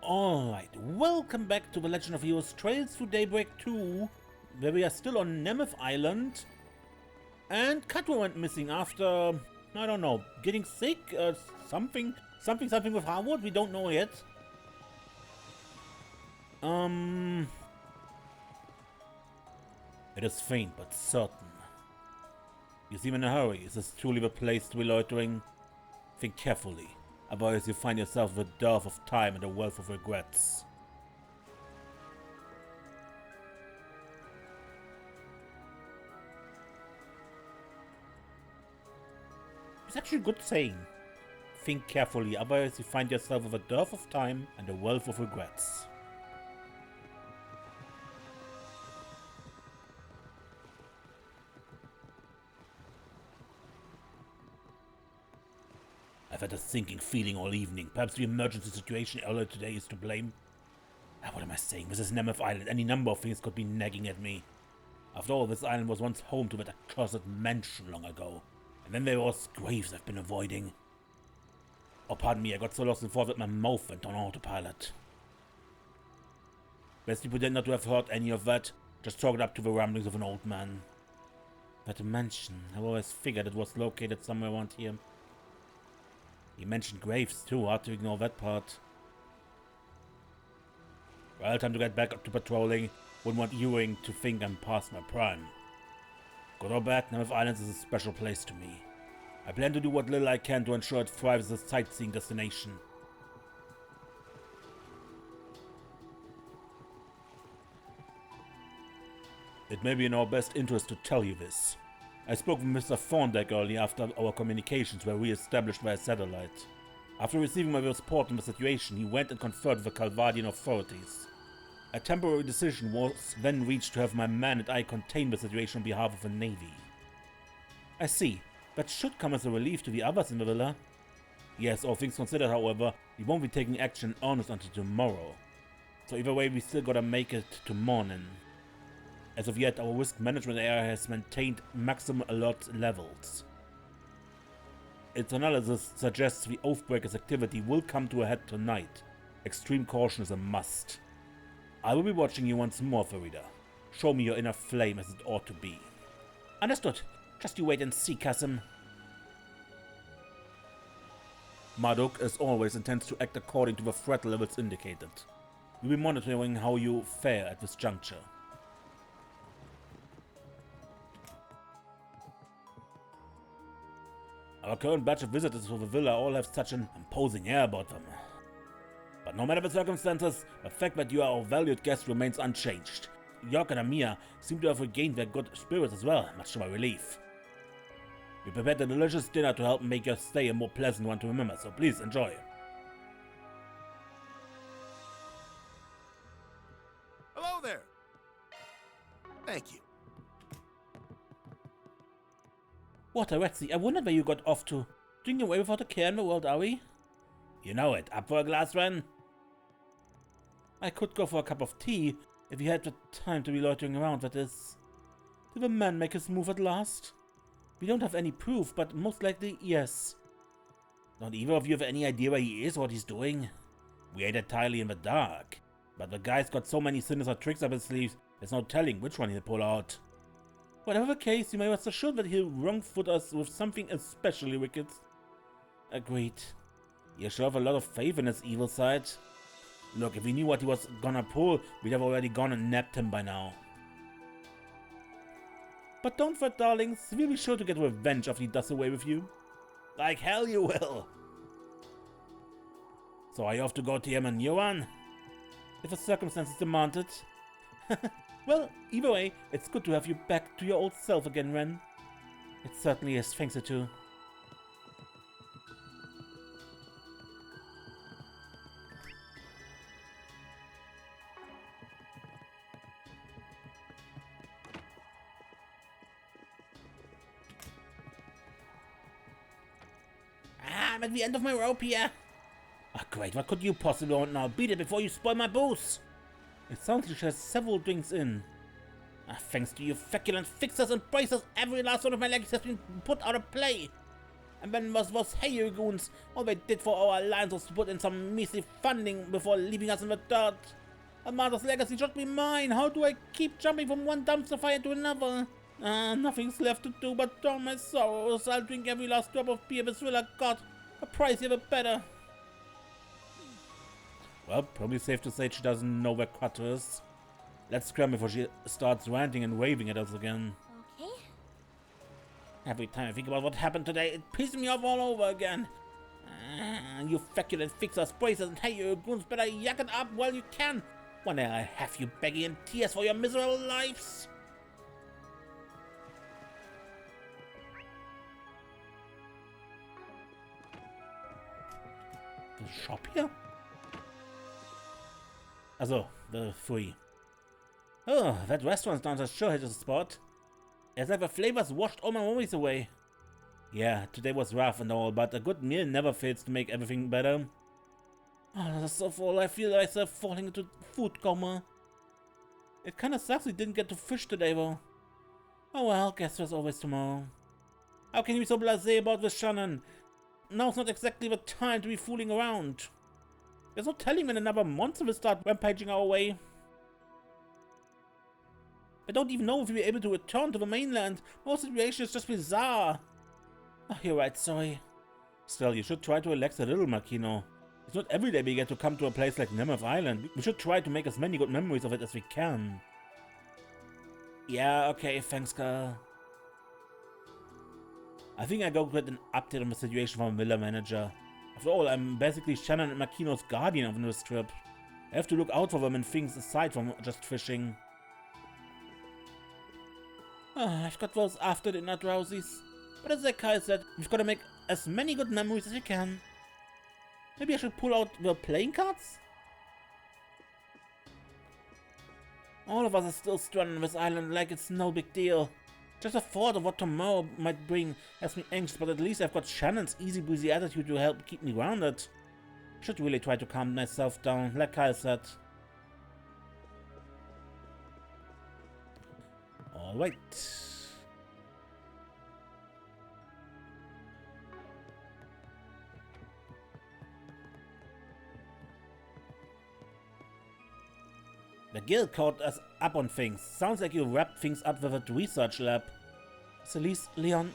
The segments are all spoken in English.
Alright, welcome back to The Legend of Heroes Trails through Daybreak 2, where we are still on Nemeth Island. And Quatre went missing after, I don't know, getting sick? Something with Harwood? We don't know yet. It is faint but certain. You seem in a hurry. Is this truly the place to be loitering? Think carefully. Otherwise you find yourself with a dearth of time and a wealth of regrets. It's actually a good saying. Think carefully, otherwise you find yourself with a dearth of time and a wealth of regrets. I've had a sinking feeling all evening. Perhaps the emergency situation earlier today is to blame. What am I saying? This is Nemeth Island. Any number of things could be nagging at me. After all, this island was once home to that accursed mansion long ago. And then there was graves I've been avoiding. Oh, pardon me, I got so lost in thought that my mouth went on autopilot. Best you pretend not to have heard any of that. Just chalk it up to the ramblings of an old man. That mansion, I've always figured it was located somewhere around here. He mentioned graves too, hard to ignore that part. Well, time to get back up to patrolling. Wouldn't want Ewing to think I'm past my prime. Good or bad, Nemeth Island is a special place to me. I plan to do what little I can to ensure it thrives as a sightseeing destination. It may be in our best interest to tell you this. I spoke with Mr. Thorndyke early after our communications were re-established via satellite. After receiving my report on the situation, he went and conferred with the Calvadian authorities. A temporary decision was then reached to have my man and I contain the situation on behalf of the Navy. I see. That should come as a relief to the others in the villa. Yes, all things considered, however, we won't be taking action in earnest until tomorrow. So either way, we still gotta make it to morning. As of yet, our risk management area has maintained maximum alert levels. Its analysis suggests the Oathbreaker's activity will come to a head tonight. Extreme caution is a must. I will be watching you once more, Farida. Show me your inner flame as it ought to be. Understood. Just you wait and see, Kasim. Marduk, as always, intends to act according to the threat levels indicated. We'll be monitoring how you fare at this juncture. Our current batch of visitors to the villa all have such an imposing air about them. But no matter the circumstances, the fact that you are our valued guest remains unchanged. York and Amir seem to have regained their good spirits as well, much to my relief. We prepared a delicious dinner to help make your stay a more pleasant one to remember, so please enjoy. Hello there! Thank you. What a Retsy, I wondered where you got off to. Doing away without a care in the world, are we? You know it. Up for a glass, Ren? I could go for a cup of tea, if you had the time to be loitering around, that is. Did the man make his move at last? We don't have any proof, but most likely, yes. Don't either of you have any idea where he is or what he's doing? We ain't entirely in the dark, but the guy's got so many sinister tricks up his sleeves, there's no telling which one he'll pull out. Whatever the case, you may rest assured that he'll wrong-foot us with something especially wicked. Agreed. You sure have a lot of faith in his evil side. Look, if we knew what he was gonna pull, we'd have already gone and nabbed him by now. But don't fret, darlings, we'll be sure to get revenge after he does away with you. Like hell you will! So are you off to go to him and Yuan? If the circumstances demand it. Well, either way, it's good to have you back to your old self again, Ren. It certainly is, thanks you too. I'm at the end of my rope here. Ah, great, what could you possibly want now? Beat it before you spoil my booze. It sounds like she has several drinks in. Thanks to you feculent fixers and bracers, every last one of my legs has been put out of play. And when was hey you goons, all they did for our alliance was to put in some measly funding before leaving us in the dirt. Armada's legacy should be mine. How do I keep jumping from one dumpster fire to another? Nothing's left to do but drown my sorrows. I'll drink every last drop of beer this villa got. The price ever better. Well, probably safe to say she doesn't know where Quatre is. Let's scram before she starts ranting and raving at us again. Okay. Every time I think about what happened today, it pisses me off all over again. You feculent fixers, bracers, and hey, you goons better yak it up while you can. One day I'll have you begging in tears for your miserable lives. The shop here? Also, the free. Oh, that restaurant down there sure has a spot. It's like the flavors washed all my worries away. Yeah, today was rough and all, but a good meal never fails to make everything better. Oh, that's so full. I feel myself falling into food coma. It kinda sucks we didn't get to fish today though. Oh well, guess there's always tomorrow. How can you be so blasé about this, Shannon? Now's not exactly the time to be fooling around. There's no telling when another monster will start rampaging our way. I don't even know if we'll be able to return to the mainland. Our situation is just bizarre. Oh, you're right, sorry. Still, you should try to relax a little, Makino. It's not every day we get to come to a place like Nemeth Island. We should try to make as many good memories of it as we can. Yeah, okay, thanks, girl. I think I go get an update on the situation from the villa manager. After all, I'm basically Shannon and Makino's guardian on this trip. I have to look out for them and things aside from just fishing. I've got those after dinner drowsies. But as Kai said, we've got to make as many good memories as we can. Maybe I should pull out the playing cards? All of us are still stranded on this island like it's no big deal. Just the thought of what tomorrow might bring has me anxious, but at least I've got Shannon's easy breezy attitude to help keep me grounded. Should really try to calm myself down, like Kyle said. Alright. The guild caught us up on things. Sounds like you wrapped things up with a research lab. Celeste, Leon,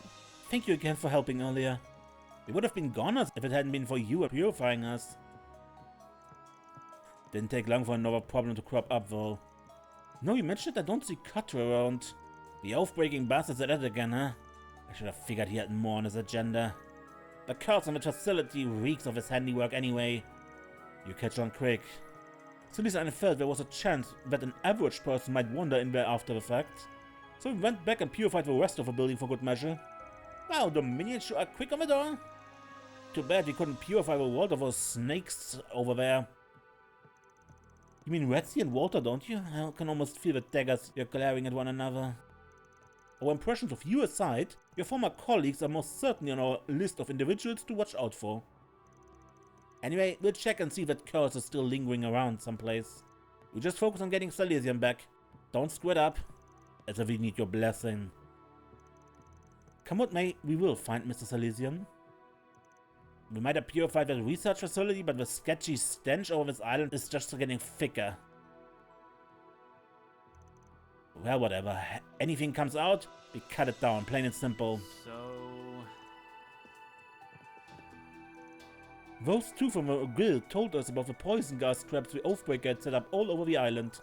thank you again for helping earlier. We would have been goners if it hadn't been for you purifying us. Didn't take long for another problem to crop up though. No, you mentioned I don't see Quatre around. The oath-breaking bastard's at it again, huh? I should have figured he had more on his agenda. The curse on the facility reeks of his handiwork anyway. You catch on quick. Celeste and I felt there was a chance that an average person might wander in there after the fact. So we went back and purified the rest of the building for good measure. Wow, the minions sure are quick on the door. Too bad we couldn't purify the world of those snakes over there. You mean Retsy and Walter, don't you? I can almost feel the daggers you're glaring at one another. Our impressions of you aside, your former colleagues are most certainly on our list of individuals to watch out for. Anyway, we'll check and see if that curse is still lingering around someplace. You just focus on getting Silesian back. Don't screw it up, as if we need your blessing. Come what may, we will find Mr. Silesian. We might have purified that research facility, but the sketchy stench over this island is just getting thicker. Well, whatever. Anything comes out, we cut it down, plain and simple. So... Those two from the guild told us about the poison gas traps the Oathbreaker had set up all over the island.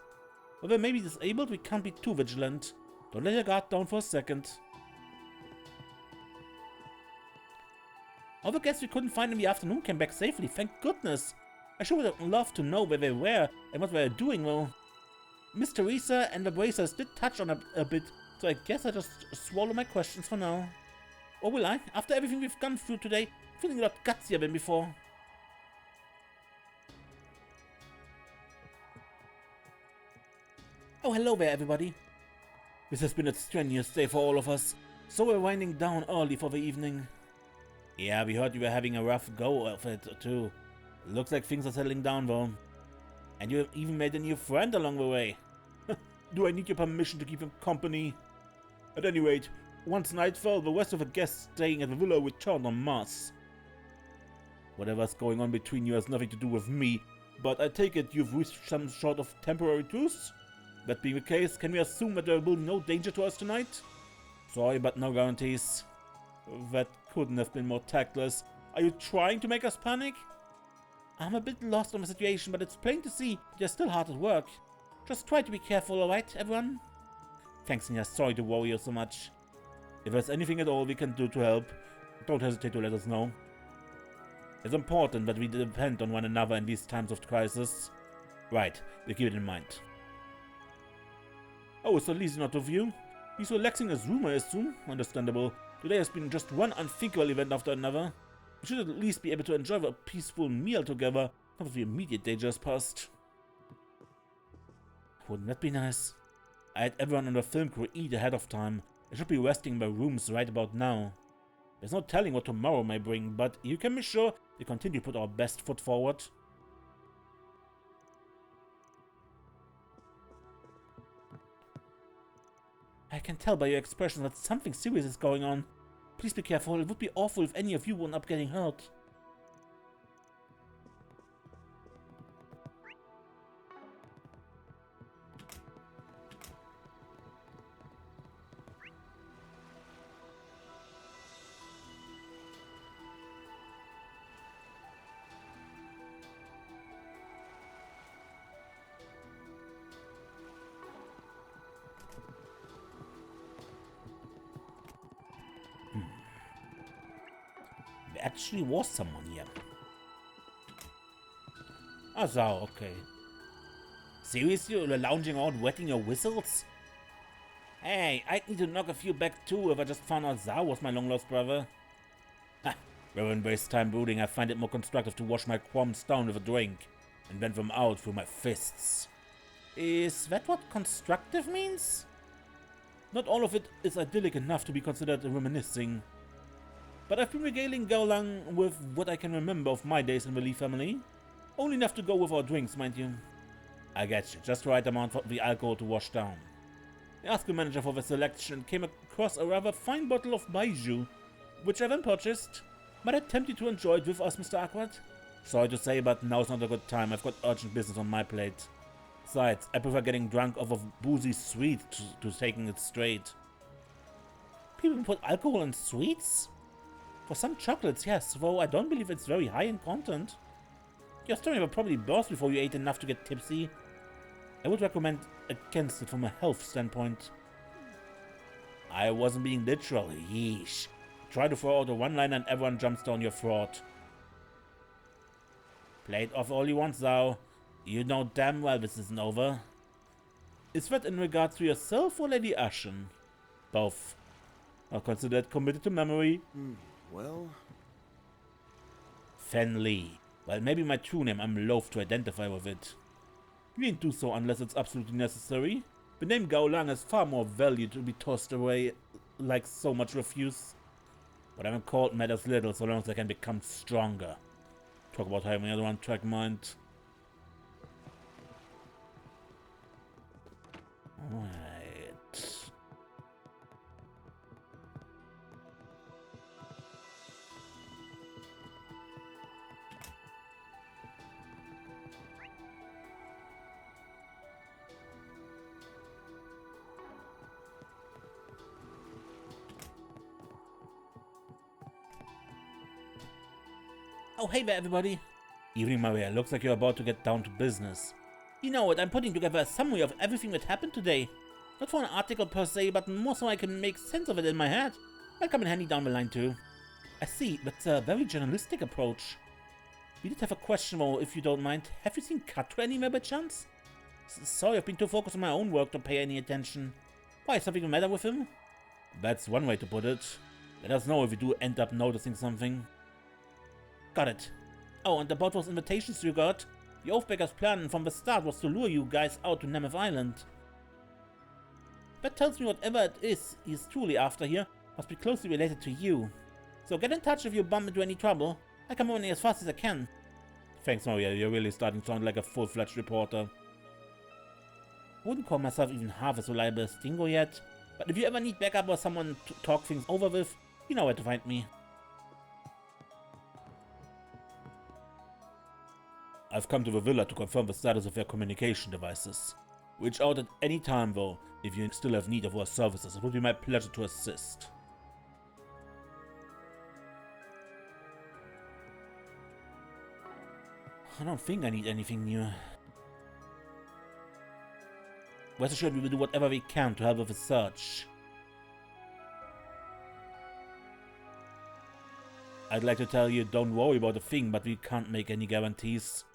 While they may be disabled, we can't be too vigilant. Don't let your guard down for a second. All the guests we couldn't find in the afternoon came back safely, thank goodness. I sure would have loved to know where they were and what they were doing though. Miss Teresa and the Bracers did touch on a bit, so I guess I just swallow my questions for now. Or will I? After everything we've gone through today, feeling a lot gutsier than before. Oh, hello there, everybody. This has been a strenuous day for all of us, so we're winding down early for the evening. Yeah, we heard you were having a rough go of it, too. Looks like things are settling down, though. And you even made a new friend along the way. Do I need your permission to keep him company? At any rate, Once night fell, the rest of the guests staying at the villa returned en masse. Whatever's going on between you has nothing to do with me, but I take it you've reached some sort of temporary truce? That being the case, can we assume that there will be no danger to us tonight? Sorry, but no guarantees. That couldn't have been more tactless. Are you trying to make us panic? I'm a bit lost on the situation, but it's plain to see that you're still hard at work. Just try to be careful, alright, everyone? Thanks, and sorry to worry you so much. If there's anything at all we can do to help, don't hesitate to let us know. It's important that we depend on one another in these times of crisis. Right, we'll keep it in mind. Oh, so Lee's not with you? He's relaxing his room, I assume? Understandable. Today has been just one unthinkable event after another. We should at least be able to enjoy a peaceful meal together, now that the immediate danger is past. Wouldn't that be nice? I had everyone on the film crew eat ahead of time. They should be resting in their rooms right about now. There's no telling what tomorrow may bring, but you can be sure we continue to put our best foot forward. I can tell by your expression that something serious is going on. Please be careful, it would be awful if any of you wound up getting hurt. There actually was someone here. Ah, so, okay. Seriously, you're lounging around wetting your whistles? Hey, I'd need to knock a few back too if I just found out Zao was my long-lost brother. Ha! Rather than waste time brooding, I find it more constructive to wash my qualms down with a drink and vent them out through my fists. Is that what constructive means? Not all of it is idyllic enough to be considered reminiscing. But I've been regaling Gao Lang with what I can remember of my days in the Lee family. Only enough to go with our drinks, mind you. I get you, just the right amount for the alcohol to wash down. I asked the manager for the selection and came across a rather fine bottle of Baijiu, which I then purchased. Might I tempt you to enjoy it with us, Mr. Awkward? Sorry to say, but now's not a good time. I've got urgent business on my plate. Besides, I prefer getting drunk off of boozy sweet to taking it straight. People put alcohol in sweets? For some chocolates, yes, though I don't believe it's very high in content. Your stomach will probably burst before you ate enough to get tipsy. I would recommend against it from a health standpoint. I wasn't being literal, yeesh. Try to throw out a one-liner and everyone jumps down your throat. Play it off all you want, Zao. You know damn well this isn't over. Is that in regards to yourself or Lady Ashen? Both. I'll consider it committed to memory. Well... Fen Li. Well, maybe my true name, I'm loath to identify with it. You needn't do so unless it's absolutely necessary. The name Gao Lang has far more value to be tossed away like so much refuse. What I'm called matters little so long as I can become stronger. Talk about having an one-track mind. Right. Oh, hey there, everybody. Evening, Maria. Looks like you're about to get down to business. You know what? I'm putting together a summary of everything that happened today. Not for an article per se, but more so I can make sense of it in my head. Might come in handy down the line too. I see, that's a very journalistic approach. We did have a question though, if you don't mind. Have you seen Quatre anywhere by chance? Sorry, I've been too focused on my own work to pay any attention. Why, is something the matter with him? That's one way to put it. Let us know if you do end up noticing something. Got it. Oh, and about those invitations you got, the Oathbreaker's plan from the start was to lure you guys out to Nemeth Island. That tells me whatever it is he's truly after here must be closely related to you. So get in touch if you bump into any trouble. I come on as fast as I can. Thanks, Maria. You're really starting to sound like a full-fledged reporter. I wouldn't call myself even half as reliable as Dingo yet, But if you ever need backup or someone to talk things over with, you know where to find me. I've come to the villa to confirm the status of their communication devices. Reach out at any time though, if you still have need of our services. It would be my pleasure to assist. I don't think I need anything new. Rest assured we will do whatever we can to help with the search. I'd like to tell you, don't worry about a thing, but we can't make any guarantees.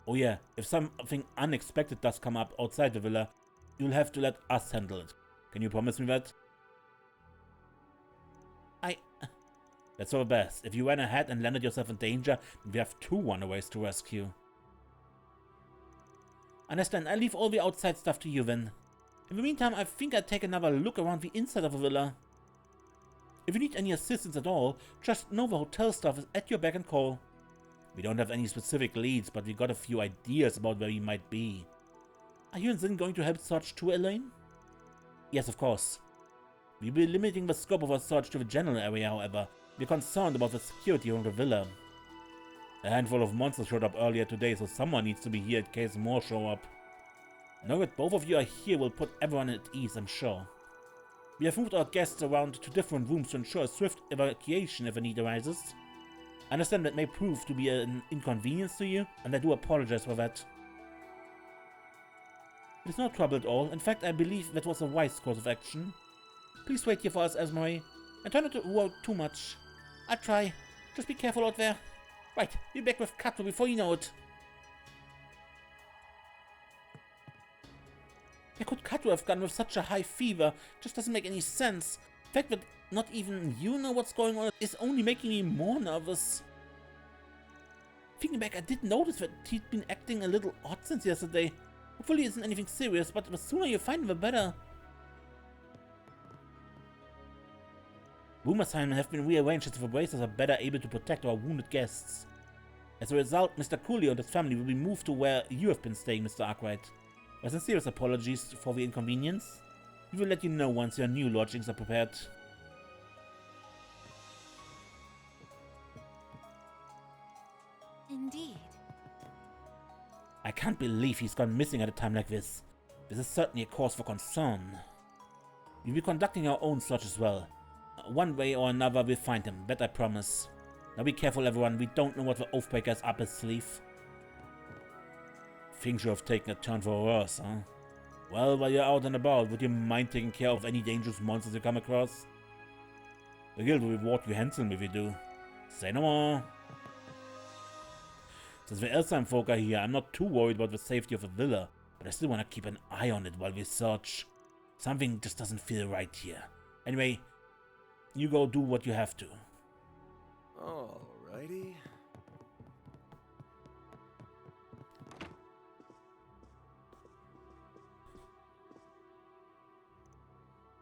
Oh yeah, if something unexpected does come up outside the villa, you'll have to let us handle it. Can you promise me that? That's our best. If you ran ahead and landed yourself in danger, we have 2 runaways to rescue. Understand, I'll leave all the outside stuff to you then. In the meantime, I think I'd take another look around the inside of the villa. If you need any assistance at all, just know the hotel staff is at your beck and call. We don't have any specific leads, but we got a few ideas about where we might be. Are you and Zin going to help search too, Elaine? Yes, of course. We'll be limiting the scope of our search to the general area, however. We're concerned about the security around the villa. A handful of monsters showed up earlier today, so someone needs to be here in case more show up. Knowing that both of you are here will put everyone at ease, I'm sure. We have moved our guests around to different rooms to ensure a swift evacuation if a need arises. I understand that may prove to be an inconvenience to you, and I do apologize for that. It's no trouble at all. In fact, I believe that was a wise course of action. Please wait here for us, Esmery, and try not to roar too much. I'll try. Just be careful out there. Right, be back with Quatre before you know it. Where could Quatre have gone with such a high fever? Just doesn't make any sense. The fact that not even you know what's going on is only making me more nervous. Thinking back, I did notice that he'd been acting a little odd since yesterday. Hopefully it isn't anything serious, but the sooner you find him, the better. Room assignments have been rearranged as the bracers are better able to protect our wounded guests. As a result, Mr. Cooley and his family will be moved to where you have been staying, Mr. Arkwright. My sincerest apologies for the inconvenience. We will let you know once your new lodgings are prepared. Indeed. I can't believe he's gone missing at a time like this. This is certainly a cause for concern. We'll be conducting our own search as well. One way or another we'll find him, that I promise. Now be careful everyone, we don't know what the Oathbreaker is up his sleeve. Things you have taken a turn for worse, huh? Well, while you're out and about, would you mind taking care of any dangerous monsters you come across? The guild will reward you handsomely if you do. Say no more. Since the Elsheim folk are here, I'm not too worried about the safety of the villa, but I still want to keep an eye on it while we search. Something just doesn't feel right here. Anyway, you go do what you have to. Alrighty.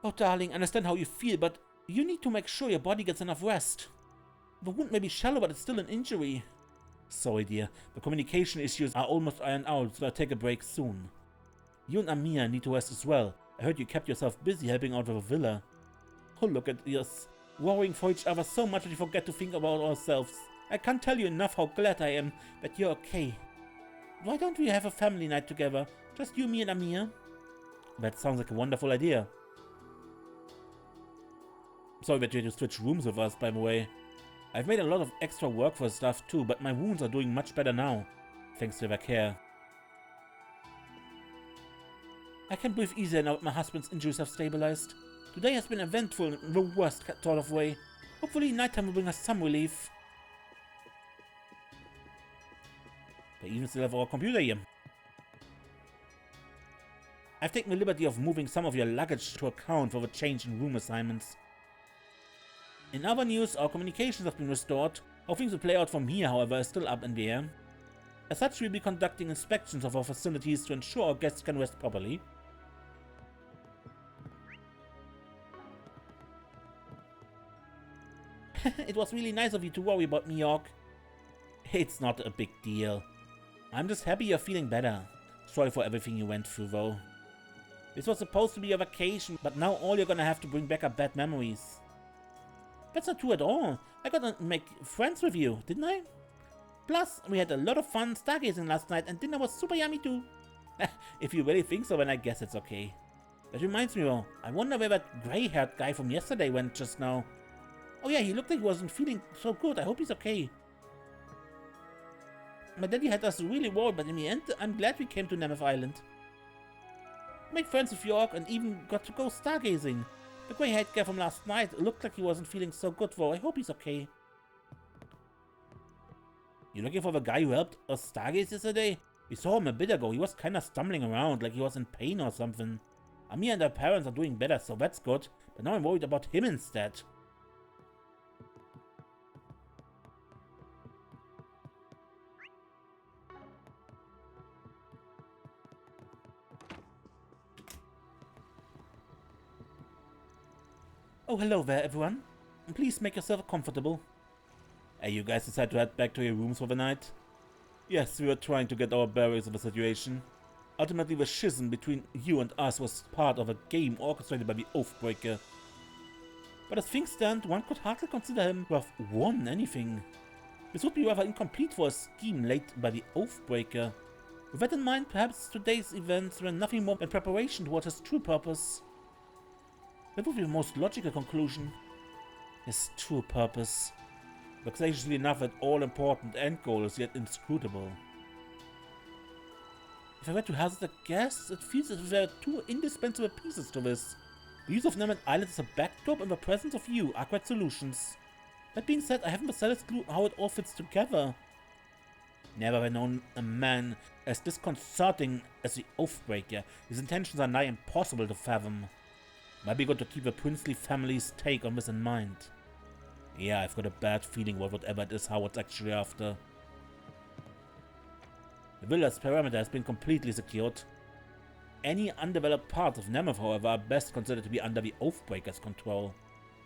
Oh, darling, I understand how you feel, but you need to make sure your body gets enough rest. The wound may be shallow, but it's still an injury. Sorry, dear. The communication issues are almost ironed out, so I'll take a break soon. You and Amia need to rest as well. I heard you kept yourself busy helping out with a villa. Oh, look at us. Worrying for each other so much that we forget to think about ourselves. I can't tell you enough how glad I am that you're okay. Why don't we have a family night together? Just you, me, and Amir? That sounds like a wonderful idea. Sorry that you had to switch rooms with us, by the way. I've made a lot of extra work for stuff too, but my wounds are doing much better now, thanks to their care. I can breathe easier now that my husband's injuries have stabilized. Today has been eventful in the worst sort of way. Hopefully nighttime will bring us some relief. They even still have our computer here. I've taken the liberty of moving some of your luggage to account for the change in room assignments. In other news, our communications have been restored. How things will play out from here, however, is still up in the air. As such, we'll be conducting inspections of our facilities to ensure our guests can rest properly. It was really nice of you to worry about me, York. It's not a big deal. I'm just happy you're feeling better. Sorry for everything you went through, though. This was supposed to be a vacation, but now all you're gonna have to bring back are bad memories. That's not true at all. I got to make friends with you, didn't I? Plus, we had a lot of fun stargazing last night and dinner was super yummy too. If you really think so, then I guess it's okay. That reminds me though, I wonder where that grey-haired guy from yesterday went just now. Oh yeah, he looked like he wasn't feeling so good. I hope he's okay. My daddy had us really worried, but in the end, I'm glad we came to Nemeth Island. Made friends with York and even got to go stargazing. The grey-haired guy from last night looked like he wasn't feeling so good though. I hope he's okay. You looking for the guy who helped us stargaze yesterday? We saw him a bit ago. He was kinda stumbling around like he was in pain or something. Amir and her parents are doing better, so that's good. But now I'm worried about him instead. Oh, hello there, everyone. Please make yourself comfortable. Hey, you guys decided to head back to your rooms for the night? Yes, we were trying to get our bearings of the situation. Ultimately, the schism between you and us was part of a game orchestrated by the Oathbreaker. But as things stand, one could hardly consider him to have won anything. This would be rather incomplete for a scheme laid by the Oathbreaker. With that in mind, perhaps today's events were nothing more than preparation towards his true purpose. That would be the most logical conclusion. His true purpose. Vexatiously enough, that all-important end goal is yet inscrutable. If I were to hazard a guess, it feels as if there are two indispensable pieces to this. The use of Nemeth Island as a backdrop and the presence of you are Quatre solutions. That being said, I haven't the slightest clue how it all fits together. Never have I known a man as disconcerting as the Oathbreaker. His intentions are nigh impossible to fathom. Might be good to keep the princely family's take on this in mind. Yeah, I've got a bad feeling about whatever it is Howard's actually after. The villa's perimeter has been completely secured. Any undeveloped parts of Nemeth, however, are best considered to be under the Oathbreaker's control.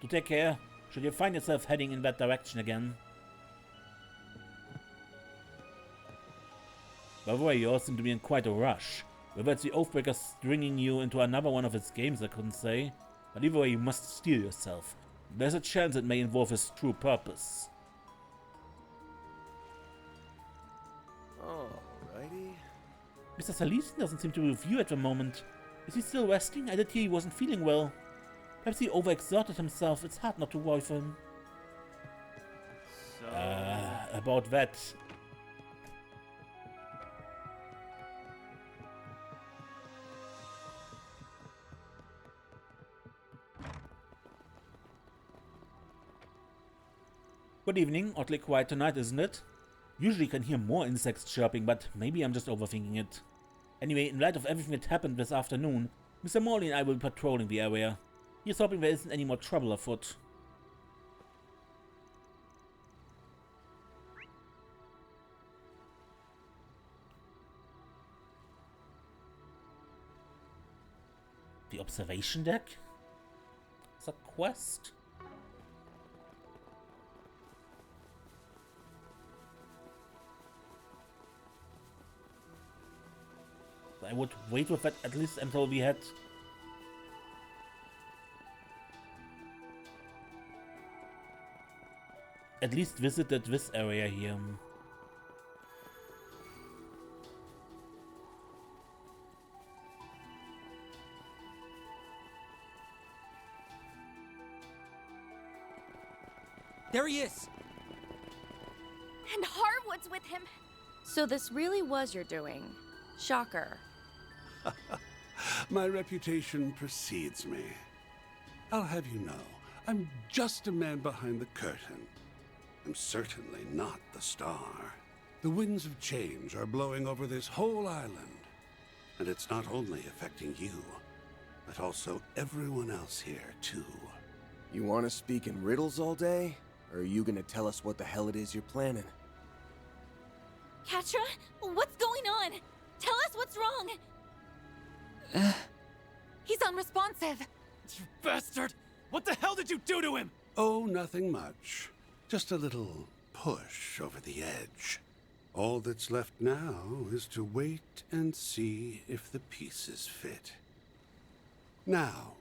Do take care, should you find yourself heading in that direction again. By the way, you all seem to be in quite a rush. Whether it's the Oathbreaker stringing you into another one of its games, I couldn't say. But either way, you must steel yourself. There's a chance it may involve his true purpose. Alrighty. Mr. Salison doesn't seem to be with you at the moment. Is he still resting? I did hear he wasn't feeling well. Perhaps he overexerted himself. It's hard not to worry for him. So... About that. Good evening. Oddly quiet tonight, isn't it? Usually can hear more insects chirping, but maybe I'm just overthinking it. Anyway, in light of everything that happened this afternoon, Mr. Morley and I will be patrolling the area. Here's hoping there isn't any more trouble afoot. The observation deck? It's a quest? I would wait with that at least until we had at least visited this area here. There he is! And Harwood's with him. So this really was your doing. Shocker. My reputation precedes me. I'll have you know, I'm just a man behind the curtain. I'm certainly not the star. The winds of change are blowing over this whole island. And it's not only affecting you, but also everyone else here, too. You want to speak in riddles all day? Or are you gonna tell us what the hell it is you're planning? Quatre, what's going on? Tell us what's wrong. He's unresponsive. You bastard! What the hell did you do to him? Oh, nothing much. Just a little push over the edge. All that's left now is to wait and see if the pieces fit. Now,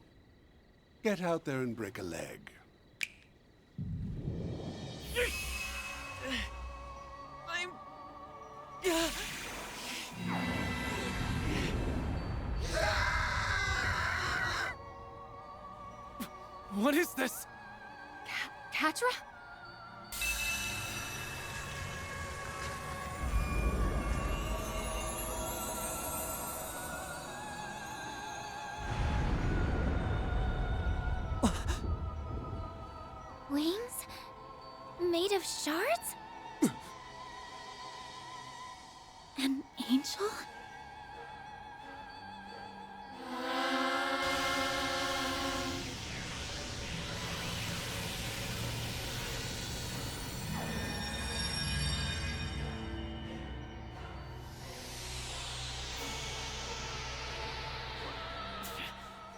get out there and break a leg. What is this? Quatre? Wings? Made of shards? An angel?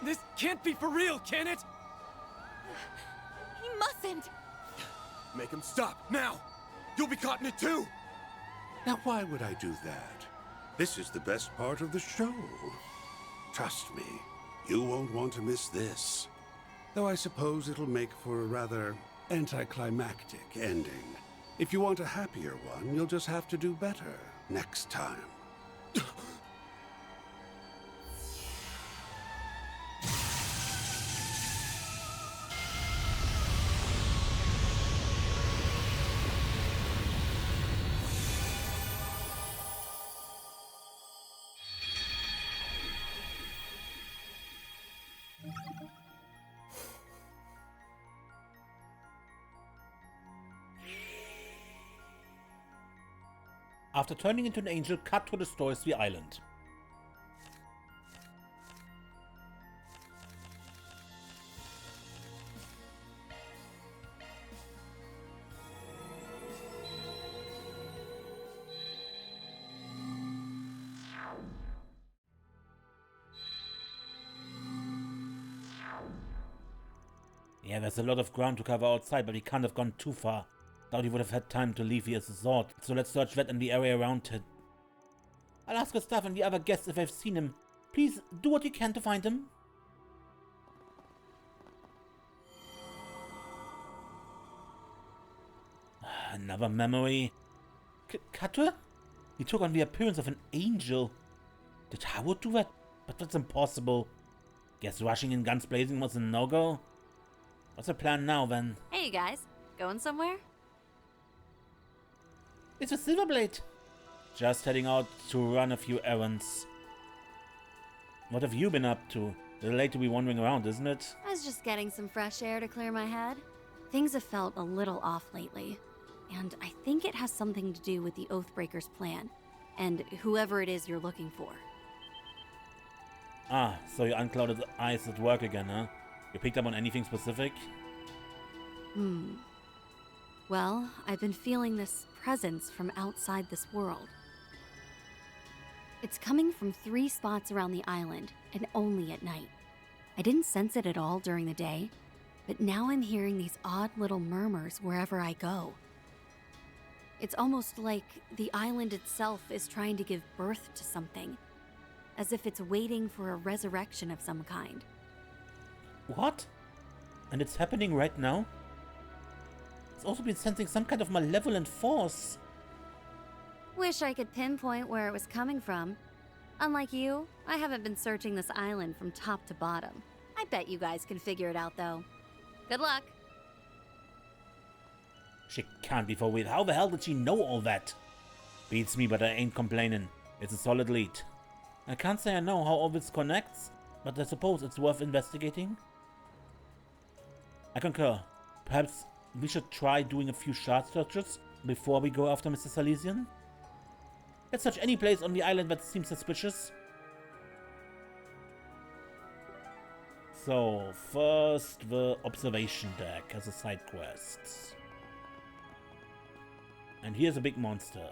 This can't be for real, can it? He mustn't! Make him stop, now! You'll be caught in it too! Now, why would I do that? This is the best part of the show. Trust me, you won't want to miss this. Though I suppose it'll make for a rather anticlimactic ending. If you want a happier one, you'll just have to do better next time. After turning into an angel, Quatre destroys the island. Yeah, there's a lot of ground to cover outside, but we can't have gone too far. Doubt he would have had time to leave here as a sword, so let's search that and the area around it. I'll ask the staff and the other guests if I've seen him. Please, do what you can to find him. Another memory. Quatre? He took on the appearance of an angel. Did Howard do that? But that's impossible. Guess rushing in guns blazing was a no-go? What's the plan now, then? Hey, you guys. Going somewhere? It's a Silverblade. Just heading out to run a few errands. What have you been up to? A little late to be wandering around, isn't it? I was just getting some fresh air to clear my head. Things have felt a little off lately. And I think it has something to do with the Oathbreaker's plan. And whoever it is you're looking for. Ah, so your unclouded eyes at work again, huh? You picked up on anything specific? Well, I've been feeling this presence from outside this world. It's coming from 3 spots around the island, and only at night. I didn't sense it at all during the day, but now I'm hearing these odd little murmurs wherever I go. It's almost like the island itself is trying to give birth to something, as if it's waiting for a resurrection of some kind. What? And it's happening right now? It's also been sensing some kind of malevolent force. Wish I could pinpoint where it was coming from. Unlike you, I haven't been searching this island from top to bottom. I bet you guys can figure it out, though. Good luck. She can't be for real. How the hell did she know all that? Beats me, but I ain't complaining. It's a solid lead. I can't say I know how all this connects, but I suppose it's worth investigating. I concur. Perhaps we should try doing a few shard searches before we go after Mr. Salesian? Let's search any place on the island that seems suspicious. So, first the observation deck has a side quest. And here's a big monster.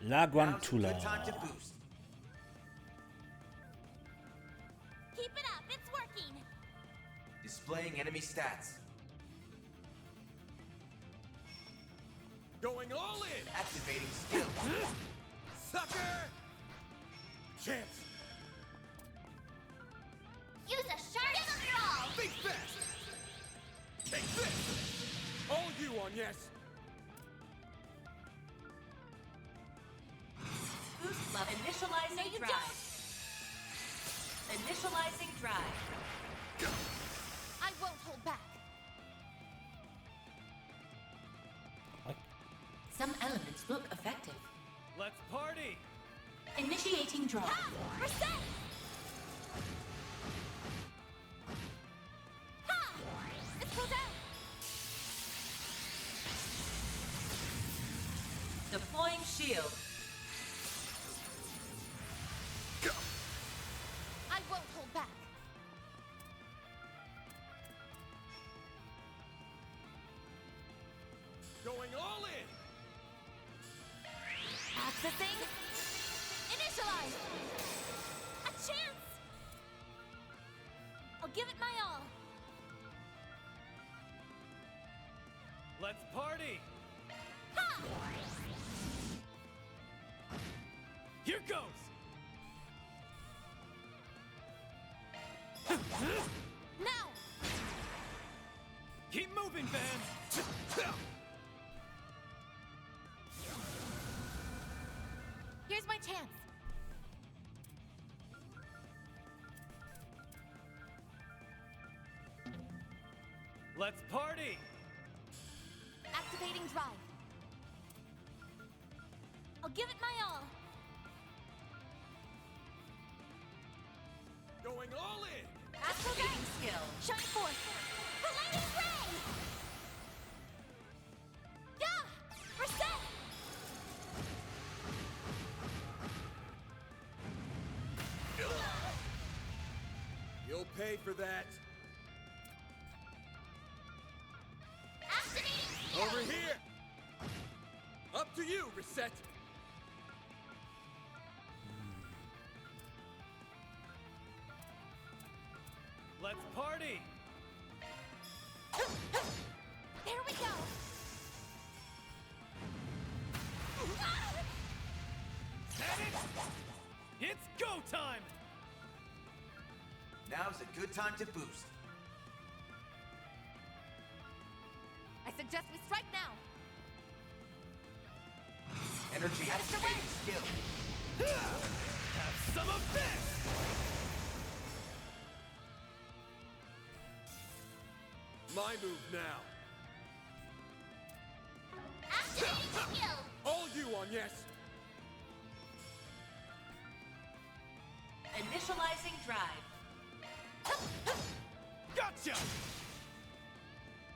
La Guantula. Keep it up, it's working! Displaying enemy stats. Going all in! Activating skill. Sucker! Chance! Use a sharp scroll! Think fast! Take this! All you on yes! Boost level. Initializing No, you drive. Initializing drive. I won't hold back. Some elements look effective. Let's party! Initiating drive. Ha! We're safe! Ha! Let's go down! Deploying shield. I won't hold back. Going all in! Accessing. Initialize! A chance! I'll give it my all. Let's party! Ha! Here goes! Now! Keep moving, Van! Here's my chance. Let's party! Activating drive. I'll give it my all. Going all in! Activating skill. Shine forth. Palladium ray! Yeah! We're set! You'll pay for that. Activating skill! Over here! Up to you, Reset! Let's party! There we go! Ah! Get it? It's go time! Now's a good time to boost. I suggest we strike now. Energy activating skill. Have some of this! My move now. Activating skill! All you on yes! Initializing drive. Gotcha!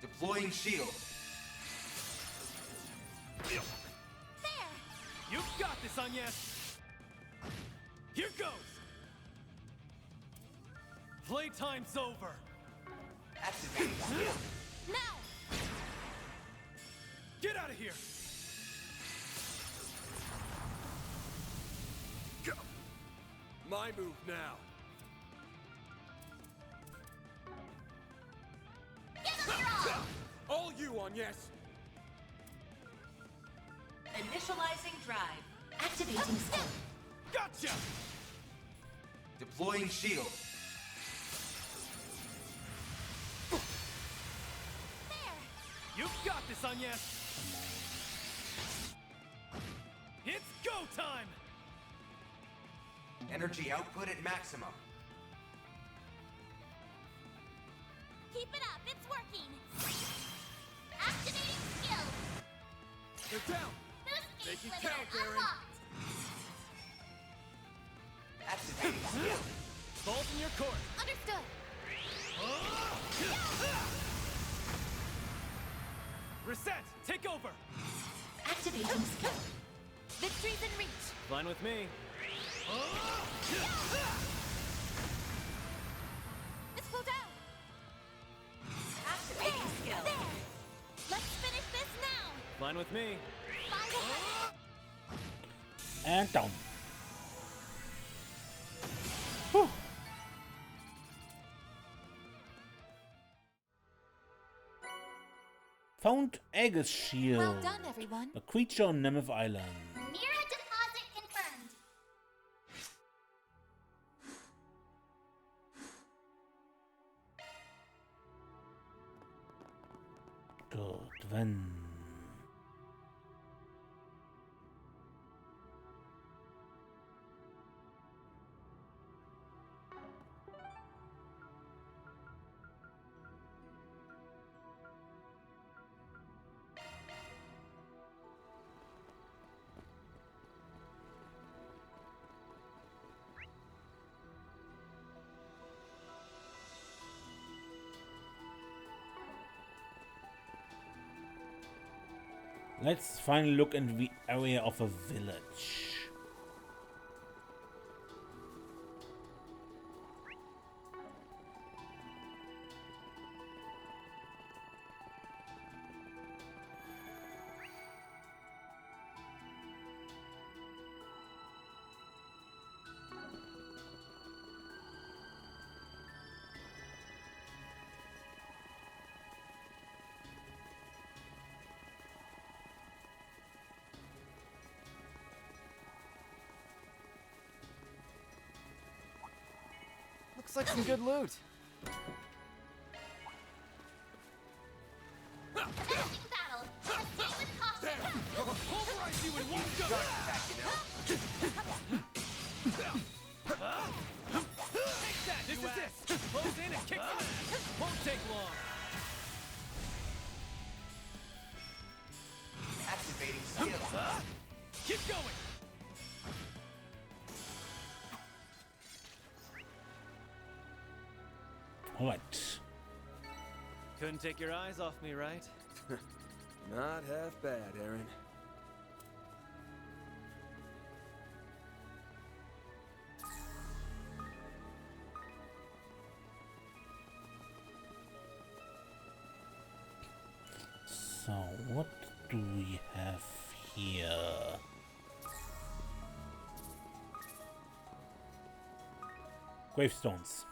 Deploying shield. There! You got this, Agnes! Here goes! Playtime's over! Activating skill. Now! Get out of here! Go! My move now. Give them your all! All you on yes! Initializing drive. Activating skill. Gotcha! Deploying shield. There! You got this, Agnes! It's go time! Energy output at maximum. Keep it up, it's working! Activating skill! They're down! Boost Make gauge it limiter count, Aaron. unlocked! Activating skill. Balls in your court! Understood! Reset! Take over! Activating skill. Victory's in reach! Fine with me. Let's go down! Activating skill. There! Let's finish this now! Fine with me. Final And down. Whew. Found Aegis Shield. Well done, everyone. A creature on Nemeth Island. Mira deposit confirmed. Good, then. Let's finally look into the area of a village. Looks like some good loot. Commencing battle. Proceed with caution. Pulverize you in one go! Take that, this is it. Close in and kick some ass. Won't take long. Activating skill. Keep going. Alright. Couldn't take your eyes off me, right? Not half bad, Aaron. So, what do we have here? Gravestones.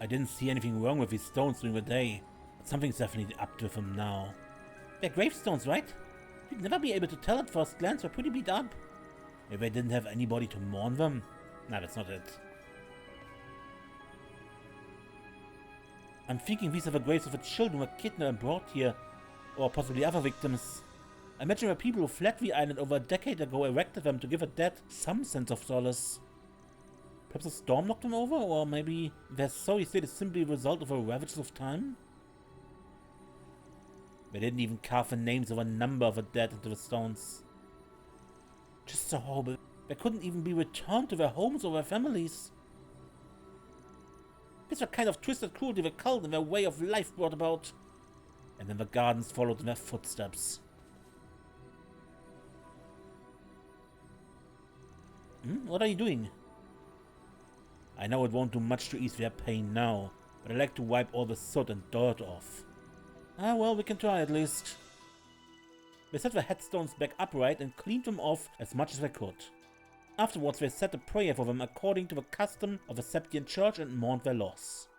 I didn't see anything wrong with these stones during the day, but something's definitely up with them now. They're gravestones, right? You'd never be able to tell at first glance. They're pretty beat up. Maybe I didn't have anybody to mourn them? Nah, that's not it. I'm thinking these are the graves of the children who were kidnapped and brought here, or possibly other victims. I imagine the people who fled the island over a decade ago erected them to give the dead some sense of solace. Perhaps a storm knocked them over, or maybe their sorry state is simply a result of the ravages of time? They didn't even carve the names of a number of the dead into the stones. Just so horrible. They couldn't even be returned to their homes or their families. It's a kind of twisted cruelty the cult and their way of life brought about. And then the gardens followed in their footsteps. What are you doing? I know it won't do much to ease their pain now, but I like to wipe all the soot and dirt off. Ah well, we can try at least. They set the headstones back upright and cleaned them off as much as they could. Afterwards they said a prayer for them according to the custom of the Septian Church and mourned their loss.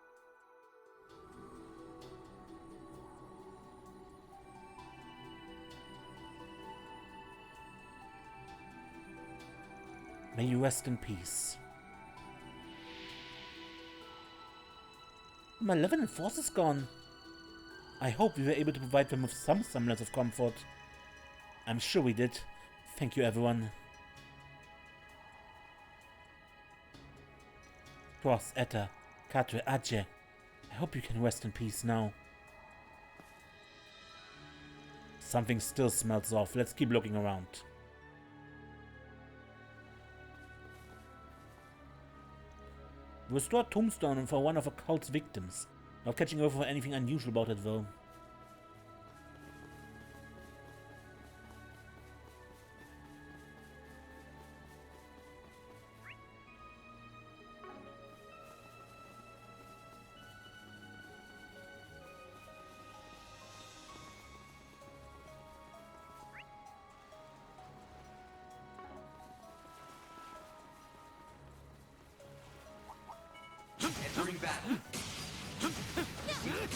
May you rest in peace. My Malevolent force is gone. I hope we were able to provide them with some semblance of comfort. I'm sure we did. Thank you, everyone. Cross, Etta, Quatre, Adje. I hope you can rest in peace now. Something still smells off. Let's keep looking around. Restore tombstone for one of the cult's victims. Not catching over anything unusual about it though.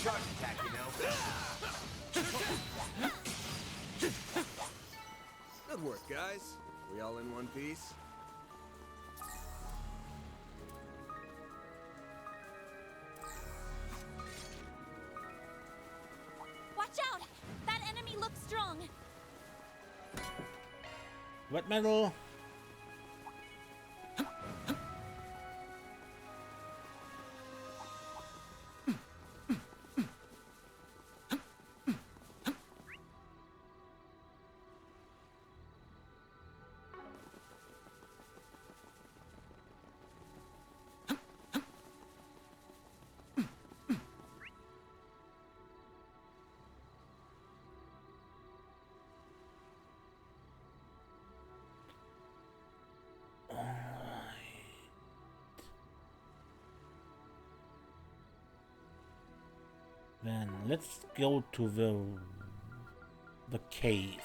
charge attack, you know. Good work, guys. We all in one piece? Watch out! That enemy looks strong. Wet metal. Then let's go to the cave.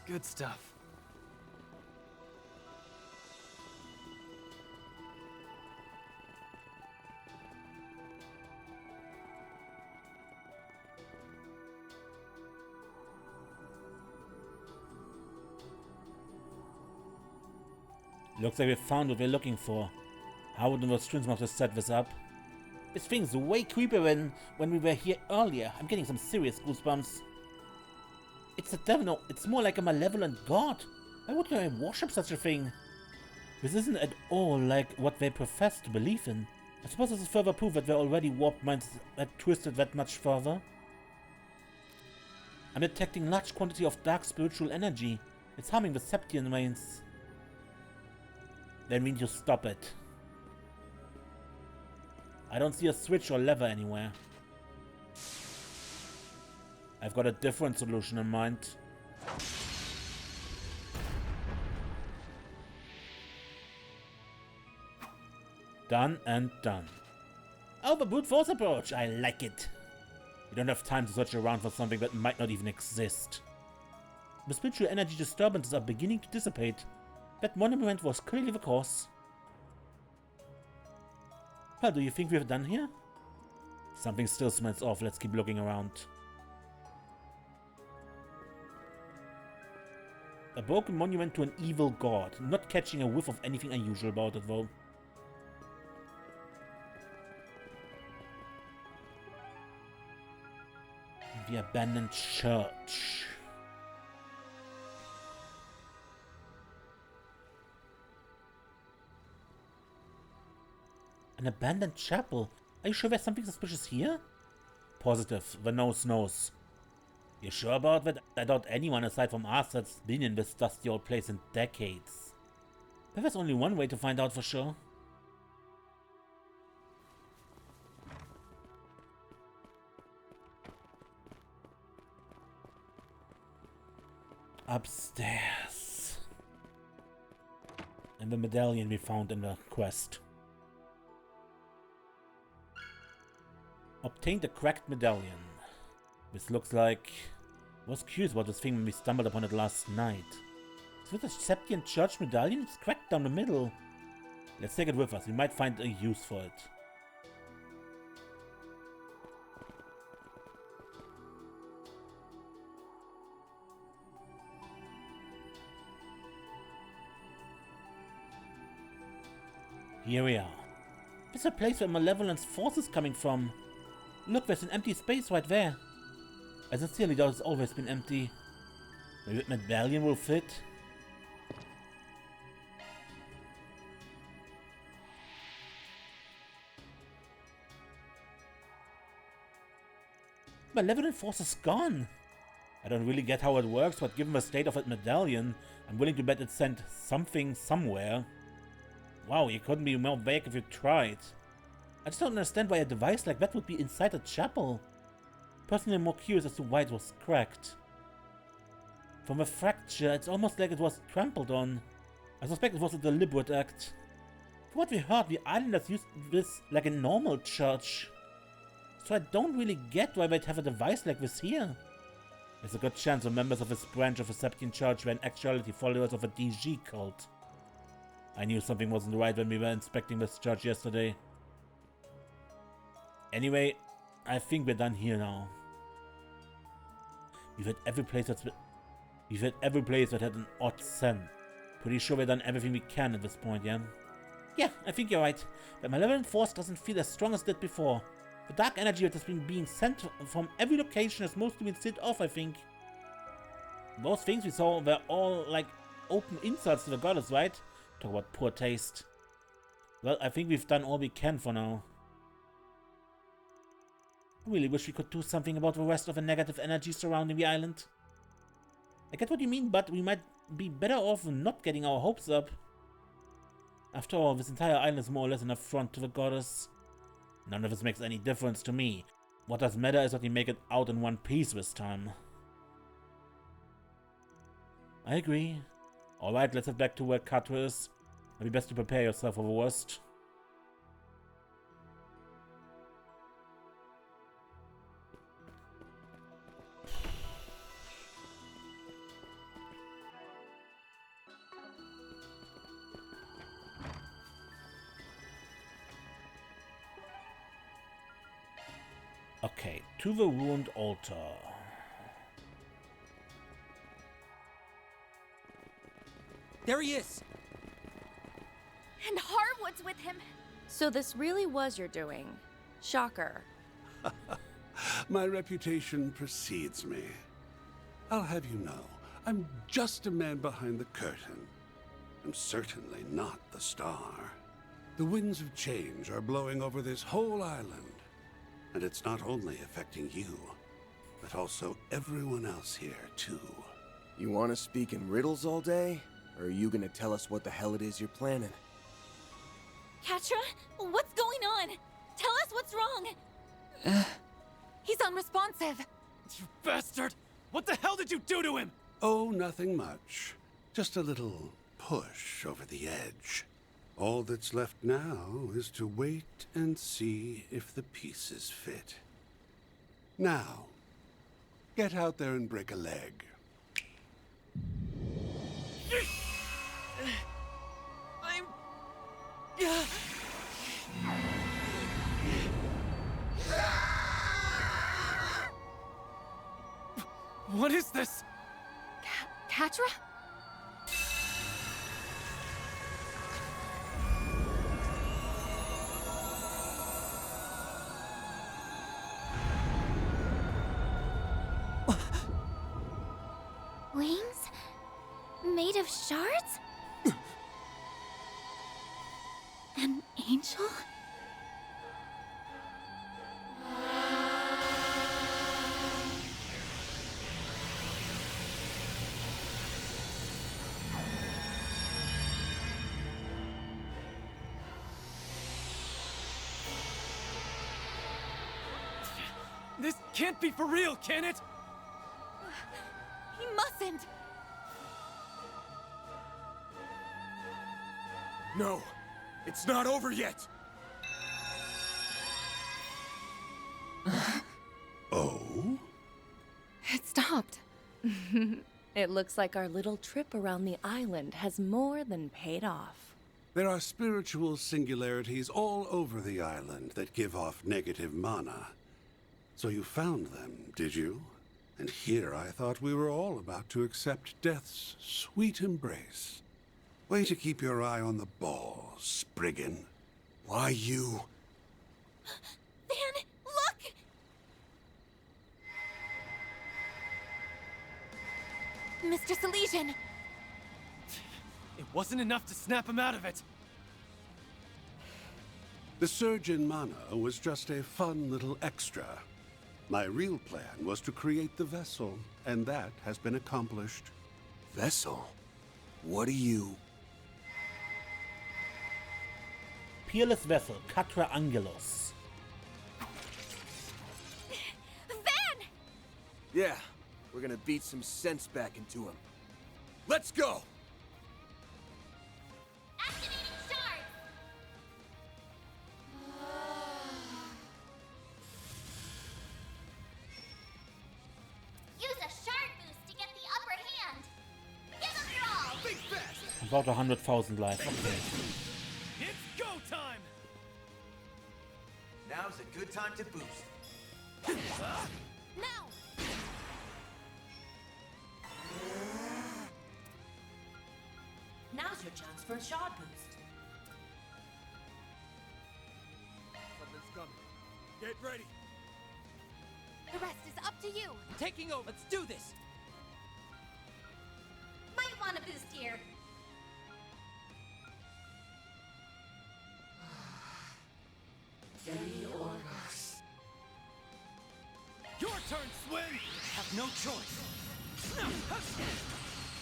Good stuff. Looks like we found what we're looking for. How would the strings must have set this up? This thing's way creepier when we were here earlier. I'm getting some serious goosebumps. It's a devil. No, it's more like a malevolent god. Why would I worship such a thing? This isn't at all like what they profess to believe in. I suppose this is further proof that their already warped minds had twisted that much further. I'm detecting large quantity of dark spiritual energy. It's harming the Septian veins. Then we need to stop it. I don't see a switch or lever anywhere. I've got a different solution in mind. Done and done. Oh, the brute force approach! I like it. We don't have time to search around for something that might not even exist. The spiritual energy disturbances are beginning to dissipate. That monument was clearly the cause. Well, do you think we're done here? Something still smells off. Let's keep looking around. A broken monument to an evil god. Not catching a whiff of anything unusual about it, though. The abandoned church. An abandoned chapel? Are you sure there's something suspicious here? Positive. The nose knows. You sure about that? I doubt anyone aside from us has been in this dusty old place in decades. But there's only one way to find out for sure. Upstairs. And the medallion we found in the quest. Obtained the cracked medallion. This looks like... I was curious about this thing when we stumbled upon it last night. Is this a Septian church medallion? It's cracked down the middle. Let's take it with us. We might find a use for it. Here we are. This is a place where Malevolent's force is coming from. Look, there's an empty space right there. I sincerely doubt it's always been empty. Maybe that medallion will fit? Malevolent force is gone. I don't really get how it works, but given the state of that medallion, I'm willing to bet it sent something somewhere. Wow, you couldn't be more vague if you tried. I just don't understand why a device like that would be inside a chapel. Personally, I'm more curious as to why it was cracked. From the fracture, it's almost like it was trampled on. I suspect it was a deliberate act. From what we heard, the islanders used this like a normal church. So I don't really get why they'd have a device like this here. There's a good chance the members of this branch of the Septian Church were in actuality followers of a DG cult. I knew something wasn't right when we were inspecting this church yesterday. Anyway, I think we're done here now. We've had every place that had an odd scent. Pretty sure we've done everything we can at this point, yeah? Yeah, I think you're right. The malevolent force doesn't feel as strong as it did before. The dark energy that has been being sent from every location has mostly been set off, I think. Those things we saw were all like open insults to the goddess, right? Talk about poor taste. Well, I think we've done all we can for now. I really wish we could do something about the rest of the negative energy surrounding the island. I get what you mean, but we might be better off not getting our hopes up. After all, this entire island is more or less an affront to the goddess. None of this makes any difference to me. What does matter is that we make it out in one piece this time. I agree. Alright, let's head back to where Quatre is. It'd be best to prepare yourself for the worst. Okay, to the ruined altar. There he is! And Harwood's with him. So this really was your doing. Shocker. My reputation precedes me. I'll have you know, I'm just a man behind the curtain. I'm certainly not the star. The winds of change are blowing over this whole island. And it's not only affecting you, but also everyone else here, too. You want to speak in riddles all day? Or are you gonna tell us what the hell it is you're planning? Quatre, what's going on? Tell us what's wrong. He's unresponsive. You bastard! What the hell did you do to him? Oh, nothing much. Just a little push over the edge. All that's left now is to wait and see if the pieces fit. Now, get out there and break a leg. What is this? Quatre? Wings? Made of shards? An angel? This can't be for real, can it? He mustn't. No, it's not over yet. Oh? It stopped. It looks like our little trip around the island has more than paid off. There are spiritual singularities all over the island that give off negative mana. So you found them, did you? And here I thought we were all about to accept death's sweet embrace. Way to keep your eye on the ball, Spriggan. Why you? Van, look! Mr. Salesian! It wasn't enough to snap him out of it. The surge in mana was just a fun little extra. My real plan was to create the vessel, and that has been accomplished. Vessel? What are you? Peerless vessel, Quatre Angelos. Van! Yeah, we're gonna beat some sense back into him. Let's go! Activating shards! Use a shard boost to get the upper hand. Give them your all! Think fast! About 100,000 life. Okay. It's go time! Now's a good time to boost. Now! Now's your chance for a shot boost. Something's coming. Get ready. The rest is up to you. Taking over. Let's do this! Might want a boost here. Your turn, Swin! Have no choice.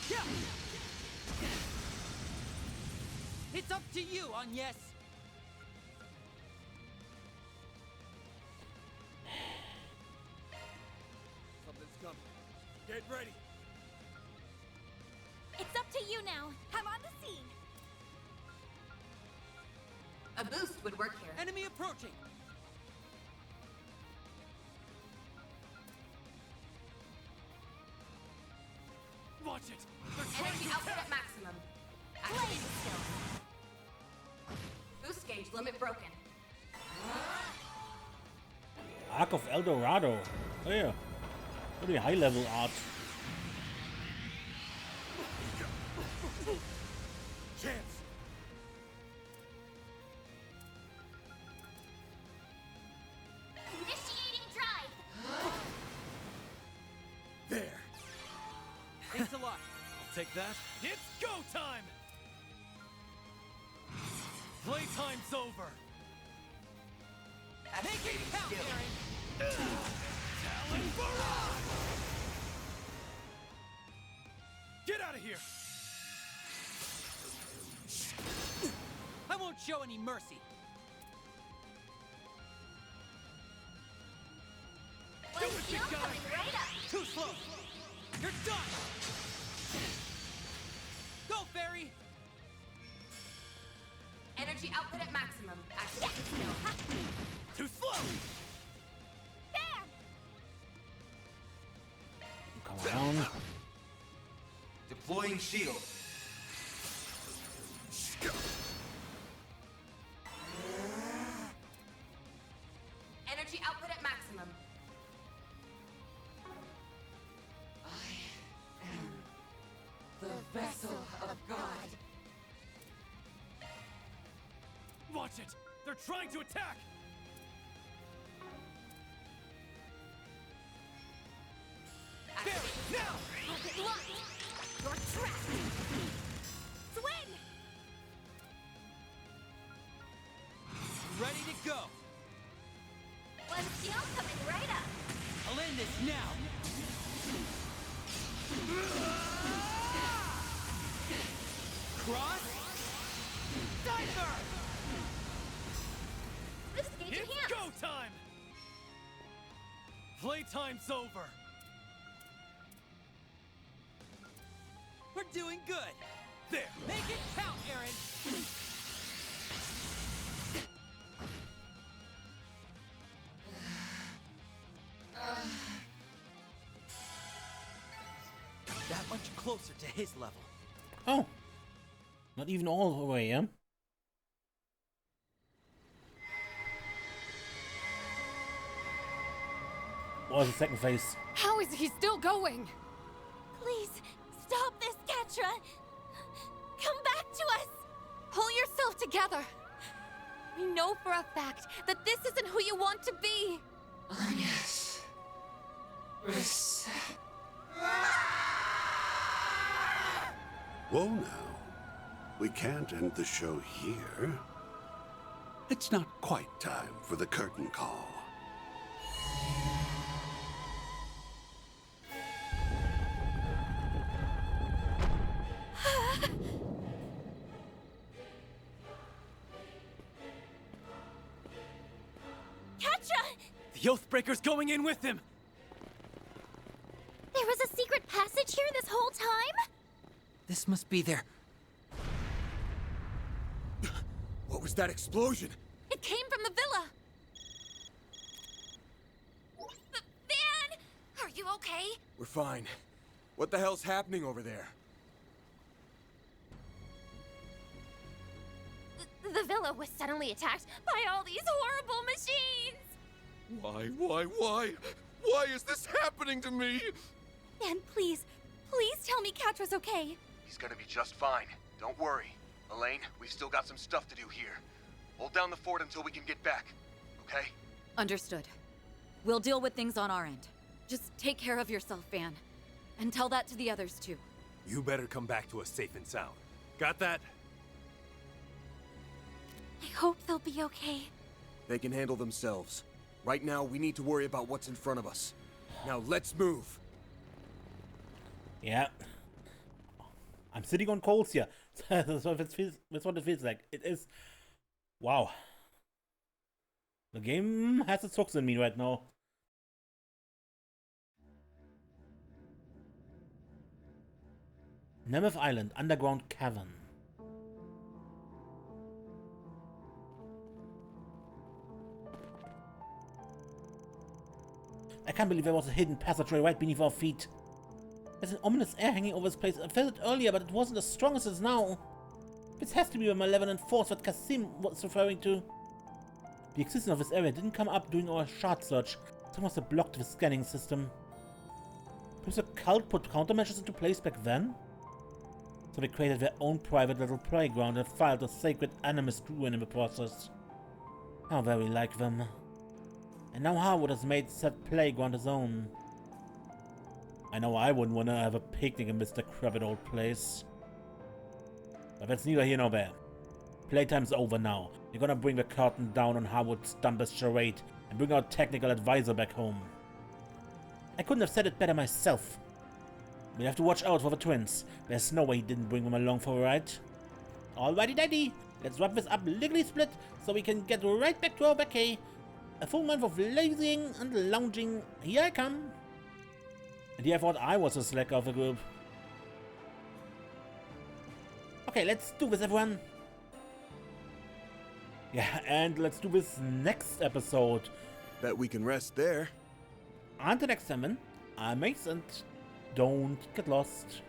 Yeah. It's up to you, Agnes. Something's coming. Get ready. It's up to you now. I'm on the scene. A boost would work here. Enemy approaching. Watch it. They're trying Energy to output attack. at maximum. Activating skill. Boost gauge limit broken. Arc of El Dorado. Oh yeah. Pretty high level art. Chance. Initiating drive. There. Thanks a lot. I'll take that. It's go time! Playtime's over. Make it Activating count, skill. Aaron! Talon Barrage! Get out of here! I won't show any mercy. Do One what you shield got. coming right up. Too slow. You're done. Go, Fairy. Energy output at maximum. Activating skill. Too slow. There. Come on. Deploying shield. Energy output at maximum. The vessel of God. Watch it. They're trying to attack. There. Now. Target locked. You're trapped. Swing. Ready to go. One shield coming right up. I'll end this now. Cross. Diver. Disengage your It's hands. go time. Playtime's over. We're doing good. There. Make it count, Aaron. That much closer to his level. Oh. Not even all the way, yeah? What was the second phase? How is he still going? Please, stop this, Quatre. Come back to us. Pull yourself together. We know for a fact that this isn't who you want to be. Agnes. Whoa now. We can't end the show here. It's not quite time for the curtain call. Quatre! The Oathbreaker's going in with him. There was a secret passage here this whole time? This must be their... What was that explosion? It came from the villa. Van! Are you okay? We're fine. What the hell's happening over there? villa was suddenly attacked by all these horrible machines! Why is this happening to me? Dan, please tell me Quatre's okay. He's gonna be just fine. Don't worry. Elaine, we've still got some stuff to do here. Hold down the fort until we can get back, okay? Understood. We'll deal with things on our end. Just take care of yourself, Van. And tell that to the others, too. You better come back to us safe and sound. Got that? I hope they'll be okay. They can handle themselves. Right now, we need to worry about what's in front of us. Now, let's move. Yeah. I'm sitting on coals here. That's what it feels like. It is... Wow. The game has its hooks in me right now. Nemeth Island, underground cavern. I can't believe there was a hidden passageway right beneath our feet. There's an ominous air hanging over this place. I felt it earlier, but it wasn't as strong as it is now. This has to be the malevolent force that Kasim was referring to. The existence of this area didn't come up during our shard search. Some must have blocked the scanning system. Perhaps the cult put countermeasures into place back then? So they created their own private little playground and filed a sacred animist ruin in the process. How very like them. And now Harwood has made said playground his own. I know I wouldn't want to have a picnic in this decrepit old place. But that's neither here nor there. Playtime's over now. You're gonna bring the curtain down on Harwood's dumbest charade and bring our technical advisor back home. I couldn't have said it better myself. We'll have to watch out for the twins. There's no way he didn't bring them along for a ride. Alrighty daddy, let's wrap this up lickety split so we can get right back to our vacay. A full month of lazying and lounging. Here I come. And here I thought I was the slacker of the group. Okay, let's do this, everyone. Yeah, and let's do this next episode. Bet we can rest there. Until next time, I'm Mace, and don't get lost.